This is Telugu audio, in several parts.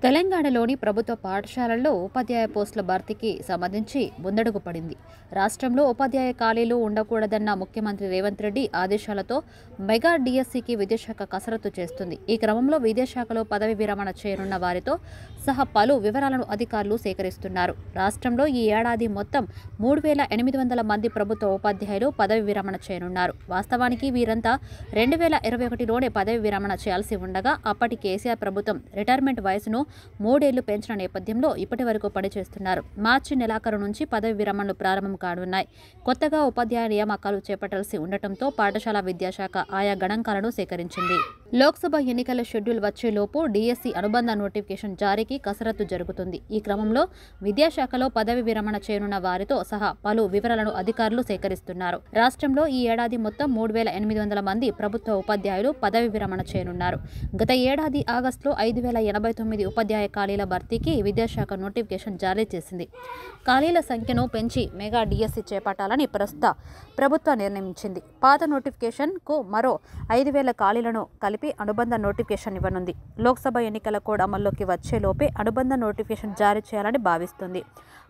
తెలంగాణలోని ప్రభుత్వ పాఠశాలల్లో ఉపాధ్యాయ పోస్టుల భర్తీకి సంబంధించి ముందడుగు పడింది. రాష్ట్రంలో ఉపాధ్యాయ ఖాళీలు ఉండకూడదన్న ముఖ్యమంత్రి రేవంత్ రెడ్డి ఆదేశాలతో మెగా డిఎస్సికి విద్యాశాఖ కసరత్తు చేస్తుంది. ఈ క్రమంలో విద్యాశాఖలో పదవి విరమణ చేయనున్న వారితో సహా పలు వివరాలను అధికారులు సేకరిస్తున్నారు. రాష్ట్రంలో ఈ ఏడాది మొత్తం 3,800 మంది ప్రభుత్వ ఉపాధ్యాయులు పదవి విరమణ చేయనున్నారు. వాస్తవానికి వీరంతా 2021లోనే పదవి విరమణ చేయాల్సి ఉండగా అప్పటి కేసీఆర్ ప్రభుత్వం రిటైర్మెంట్ వయసును 3 ఏళ్లు పెంచిన నేపథ్యంలో ఇప్పటి వరకు పనిచేస్తున్నారు. మార్చి నెలాఖరు నుంచి పదవి విరమణలు ప్రారంభం కానున్నాయి. కొత్తగా ఉపాధ్యాయ నియామకాలు చేపట్టాల్సి ఉండటంతో పాఠశాల విద్యాశాఖ ఆయా గణాంకాలను సేకరించింది. లోక్సభ ఎన్నికల షెడ్యూల్ వచ్చేలోపు డిఎస్సి అనుబంధ నోటిఫికేషన్ జారీకి కసరత్తు జరుగుతుంది. ఈ క్రమంలో విద్యాశాఖలో పదవి విరమణ చేయనున్న వారితో సహా పలు వివరాలను అధికారులు సేకరిస్తున్నారు. రాష్ట్రంలో ఈ ఏడాది మొత్తం 3,800 మంది ప్రభుత్వ ఉపాధ్యాయులు పదవి విరమణ చేయనున్నారు. గత ఏడాది ఆగస్టులో 5,089 ఉపాధ్యాయ ఖాళీల భర్తీకి విద్యాశాఖ నోటిఫికేషన్ జారీ చేసింది. ఖాళీల సంఖ్యను పెంచి మెగా డిఎస్సి చేపట్టాలని ప్రస్తుత ప్రభుత్వం నిర్ణయించింది. పాత నోటిఫికేషన్ కు మరో 5,000 ఖాళీలను కలిపి అనుబంధ నోటిఫికేషన్ ఇవ్వనుంది. లోక్సభ ఎన్నికల కోడ్ అమల్లోకి వచ్చేలోపే అనుబంధ నోటిఫికేషన్ జారీ చేయాలని భావిస్తుంది.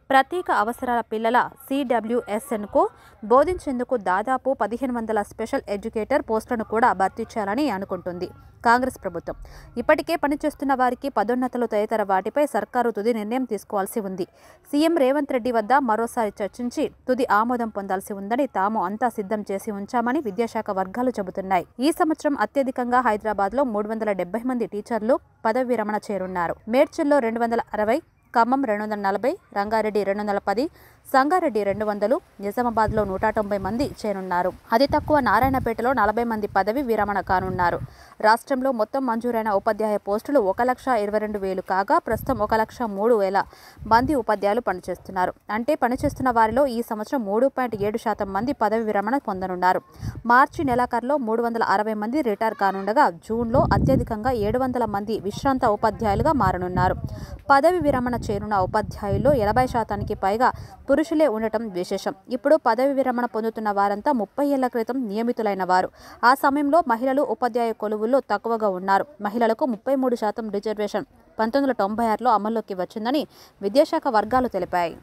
ప్రత్యేక అవసరాల పిల్లల CWSNకు బోధించేందుకు దాదాపు 1,500 స్పెషల్ ఎడ్యుకేటర్ పోస్టులను కూడా భర్తీ చేయాలని అనుకుంటుంది కాంగ్రెస్ ప్రభుత్వం. ఇప్పటికే పనిచేస్తున్న వారికి పదోన్నతులు తదితర వాటిపై సర్కారు తుది నిర్ణయం తీసుకోవాల్సి ఉంది. సీఎం రేవంత్ రెడ్డి వద్ద మరోసారి చర్చించి తుది ఆమోదం పొందాల్సి ఉందని తాము అంతా సిద్ధం చేసి ఉంచామని విద్యాశాఖ వర్గాలు చెబుతున్నాయి. ఈ సంవత్సరం అత్యధికంగా హైదరాబాద్లో 370 మంది టీచర్లు పదవి విరమణ చేరున్నారు. మేడ్చల్లో 260, ఖమ్మం 240, రంగారెడ్డి 210, సంగారెడ్డి 200, నిజామాబాద్లో 190 మంది చేరున్నారు. అతి తక్కువ నారాయణపేటలో 40 మంది పదవి విరమణ కానున్నారు. రాష్ట్రంలో మొత్తం మంజూరైన ఉపాధ్యాయ పోస్టులు 1,22,000 కాగా ప్రస్తుతం 1,03,000 మంది ఉపాధ్యాయులు పనిచేస్తున్నారు. అంటే పనిచేస్తున్న వారిలో ఈ సంవత్సరం 3.7% మంది పదవి విరమణ పొందనున్నారు. మార్చి నెలాఖరులో 360 మంది రిటైర్ కానుండగా జూన్లో అత్యధికంగా 700 మంది విశ్రాంత ఉపాధ్యాయులుగా మారనున్నారు. పదవి విరమణ చేరున్న ఉపాధ్యాయుల్లో 80% పైగా పురుషులే ఉండటం విశేషం. ఇప్పుడు పదవి విరమణ పొందుతున్న వారంతా 30 ఏళ్ల క్రితం నియమితులైన వారు. ఆ సమయంలో మహిళలు ఉపాధ్యాయ కొలువుల్లో తక్కువగా ఉన్నారు. మహిళలకు 33% రిజర్వేషన్ 1996లో అమల్లోకి వచ్చిందని విద్యాశాఖ వర్గాలు తెలిపాయి.